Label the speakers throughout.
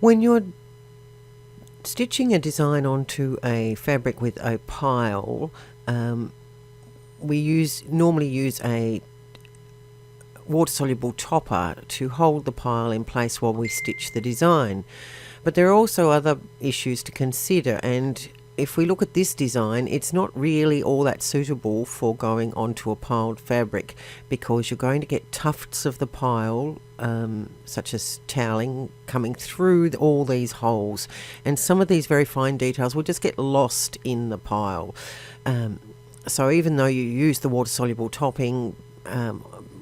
Speaker 1: When you're stitching a design onto a fabric with a pile, we normally use a water-soluble topper to hold the pile in place while we stitch the design. But there are also other issues to consider, and if we look at this design, it's not really all that suitable for going onto a piled fabric, because you're going to get tufts of the pile, such as toweling, coming through all these holes, and some of these very fine details will just get lost in the pile. So even though you use the water-soluble topping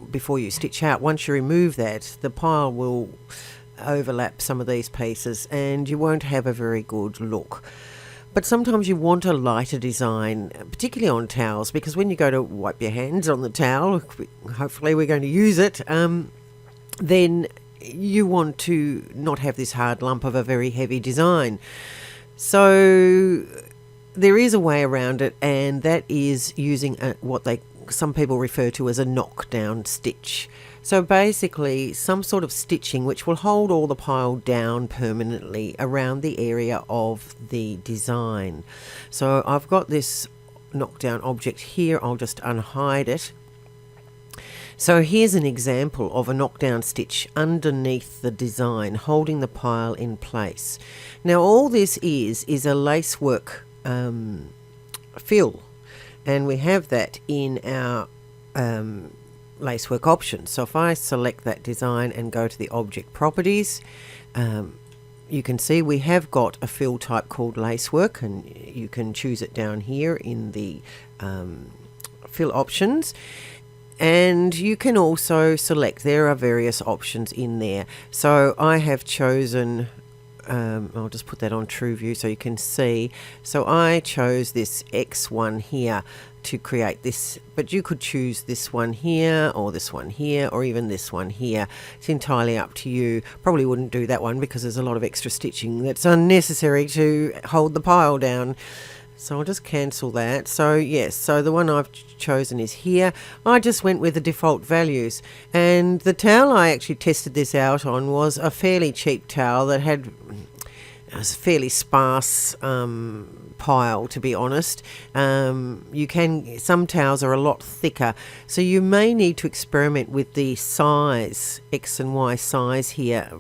Speaker 1: before you stitch out, once you remove that, the pile will overlap some of these pieces and you won't have a very good look. But sometimes you want a lighter design, particularly on towels, because when you go to wipe your hands on the towel, hopefully we're going to use it, then you want to not have this hard lump of a very heavy design. So there is a way around it, and that is using what some people refer to as a knockdown stitch. So basically some sort of stitching which will hold all the pile down permanently around the area of the design. So I've got this knockdown object here. I'll just unhide it. So here's an example of a knockdown stitch underneath the design, holding the pile in place. Now all this is a lacework fill, and we have that in our lacework options. So if I select that design and go to the object properties, you can see we have got a fill type called lacework, and you can choose it down here in the fill options. And you can also select, there are various options in there. So I have chosen, I'll just put that on true view so you can see. So I chose this X1 here to create this, but you could choose this one here or this one here or even this one here. It's entirely up to you. Probably wouldn't do that one because there's a lot of extra stitching that's unnecessary to hold the pile down. So I'll just cancel that. So yes, so the one I've chosen is here. I just went with the default values, and the towel I actually tested this out on was a fairly cheap towel that had a fairly sparse pile, to be honest. Some towels are a lot thicker, so you may need to experiment with the size, X and Y size here,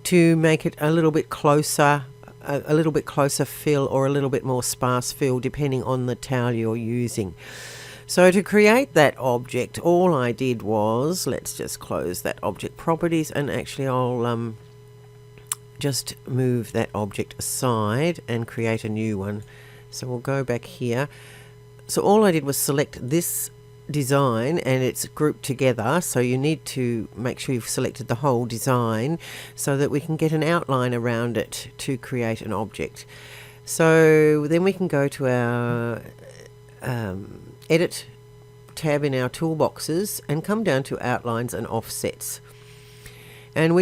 Speaker 1: to make it a little bit closer, a little bit closer fill or a little bit more sparse fill, depending on the towel you're using. So to create that object, all I did was, let's just close that object properties, and actually I'll just move that object aside and create a new one. So we'll go back here. So all I did was select this design, and it's grouped together, so you need to make sure you've selected the whole design so that we can get an outline around it to create an object. So then we can go to our edit tab in our toolboxes and come down to outlines and offsets, and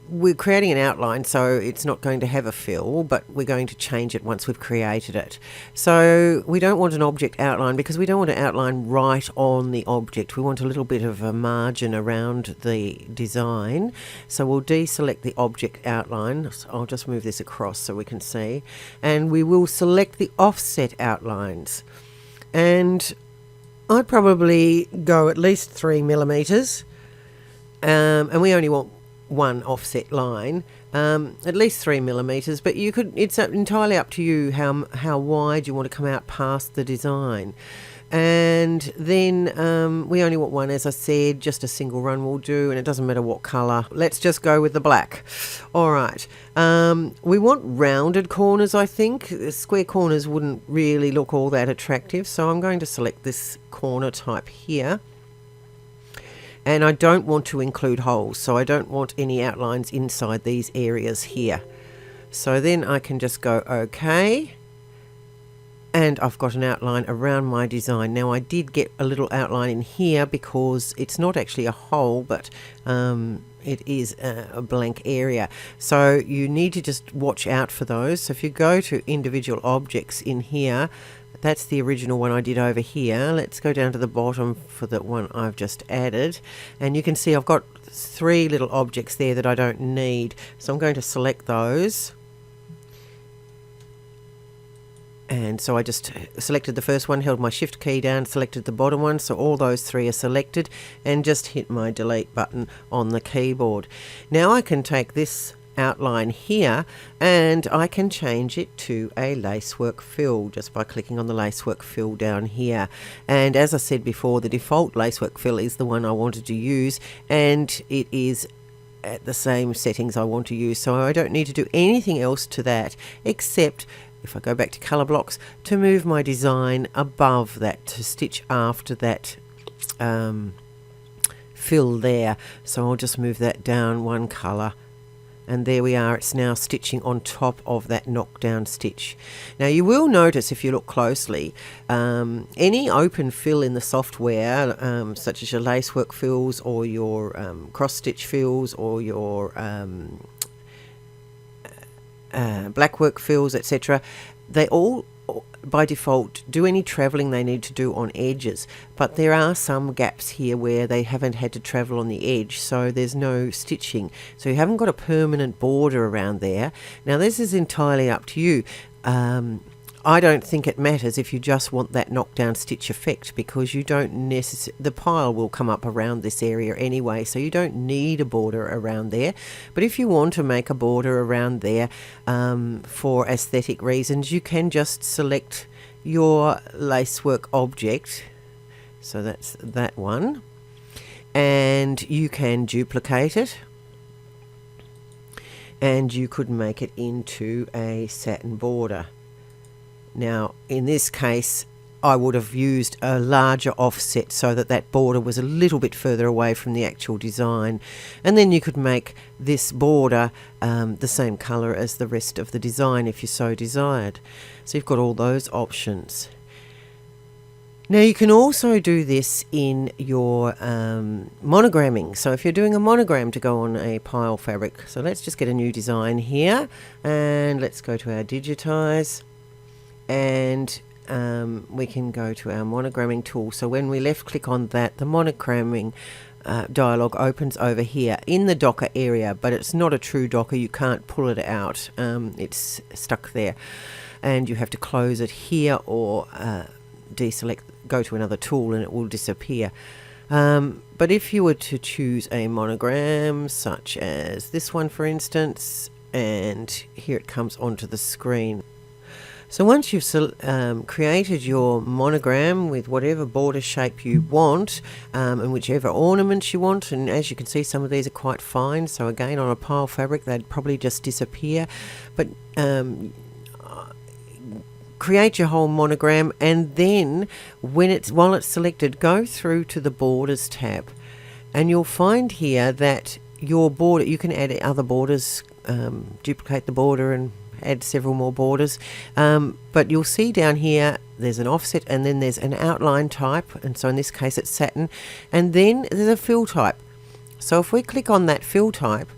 Speaker 1: we're creating an outline, so it's not going to have a fill, but we're going to change it once we've created it. So we don't want an object outline because we don't want to outline right on the object. We want a little bit of a margin around the design. So we'll deselect the object outline. So I'll just move this across so we can see. And we will select the offset outlines. And I'd probably go at least 3 millimeters. And we only want one offset line, at least 3 millimeters, but it's entirely up to you how wide you want to come out past the design. And then we only want one, as I said, just a single run will do, and it doesn't matter what color. Let's just go with the black. All right, we want rounded corners. I think square corners wouldn't really look all that attractive, so I'm going to select this corner type here. And I don't want to include holes, so I don't want any outlines inside these areas here. So then I can just go OK, and I've got an outline around my design. Now I did get a little outline in here because it's not actually a hole, but it is a blank area. So you need to just watch out for those. So if you go to individual objects in here, that's the original one I did over here. Let's go down to the bottom for the one I've just added, and you can see I've got 3 little objects there that I don't need, so I'm going to select those. And so I just selected the first one, held my shift key down, selected the bottom one, so all those 3 are selected, and just hit my delete button on the keyboard. Now I can take this outline here and I can change it to a lacework fill just by clicking on the lacework fill down here. And as I said before, the default lacework fill is the one I wanted to use, and it is at the same settings I want to use, so I don't need to do anything else to that except, if I go back to colour blocks, to move my design above that, to stitch after that fill there. So I'll just move that down 1 colour, and there we are. It's now stitching on top of that knockdown stitch. Now you will notice, if you look closely, any open fill in the software, such as your lacework fills or your cross stitch fills or your blackwork fills, etc., they all by default do any travelling they need to do on edges, but there are some gaps here where they haven't had to travel on the edge, so there's no stitching, so you haven't got a permanent border around there. Now this is entirely up to you. I don't think it matters if you just want that knockdown stitch effect, because you don't necessarily, the pile will come up around this area anyway, so you don't need a border around there. But if you want to make a border around there for aesthetic reasons, you can just select your lacework object, so that's that one, and you can duplicate it, and you could make it into a satin border. Now, in this case, I would have used a larger offset so that that border was a little bit further away from the actual design. And then you could make this border the same colour as the rest of the design if you so desired. So you've got all those options. Now you can also do this in your monogramming. So if you're doing a monogram to go on a pile fabric, so let's just get a new design here, and let's go to our digitize. And we can go to our monogramming tool. So when we left click on that, the monogramming dialog opens over here in the docker area, but it's not a true docker. You can't pull it out. It's stuck there, and you have to close it here or deselect, go to another tool, and it will disappear. But if you were to choose a monogram such as this one, for instance, and here it comes onto the screen. So once you've created your monogram with whatever border shape you want, and whichever ornaments you want, and as you can see, some of these are quite fine, so again on a pile fabric they'd probably just disappear, but create your whole monogram, and then while it's selected, go through to the borders tab, and you'll find here that your border, you can add other borders, duplicate the border and add several more borders, but you'll see down here there's an offset, and then there's an outline type, and so in this case it's satin, and then there's a fill type. So if we click on that fill type,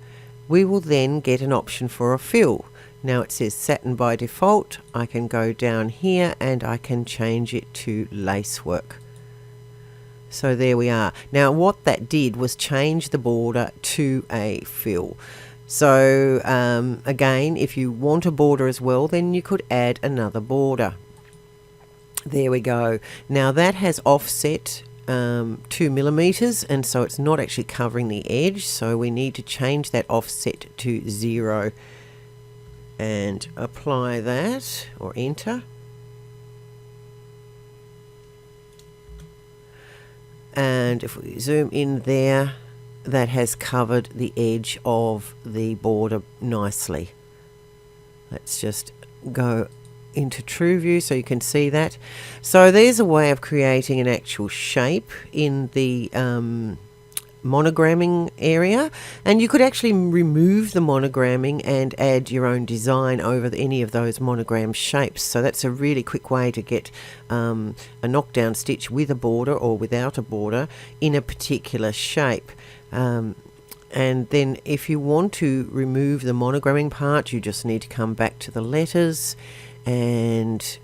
Speaker 1: we will then get an option for a fill. Now it says satin by default. I can go down here and I can change it to lacework. So there we are. Now what that did was change the border to a fill. So again, if you want a border as well, then you could add another border. There we go. Now that has offset 2 millimeters, and so it's not actually covering the edge, so we need to change that offset to 0 and apply that, or enter. And if we zoom in there, that has covered the edge of the border nicely. Let's just go into true view so you can see that. So there's a way of creating an actual shape in the monogramming area, and you could actually remove the monogramming and add your own design over any of those monogram shapes. So that's a really quick way to get a knockdown stitch with a border or without a border in a particular shape. And then if you want to remove the monogramming part, you just need to come back to the letters and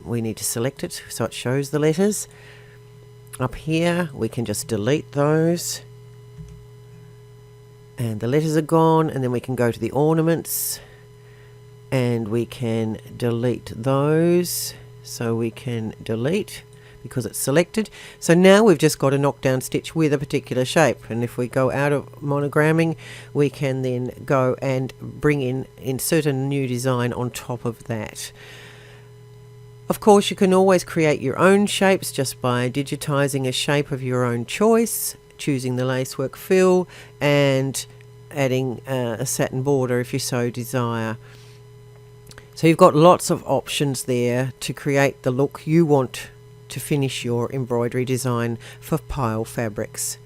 Speaker 1: we need to select it so it shows the letters. Up here we can just delete those and the letters are gone, and then we can go to the ornaments and we can delete those. So we can delete because it's selected. So now we've just got a knockdown stitch with a particular shape, and if we go out of monogramming we can then go and insert a new design on top of that. Of course, you can always create your own shapes just by digitizing a shape of your own choice, choosing the lacework fill and adding a satin border if you so desire. So you've got lots of options there to create the look you want to finish your embroidery design for pile fabrics.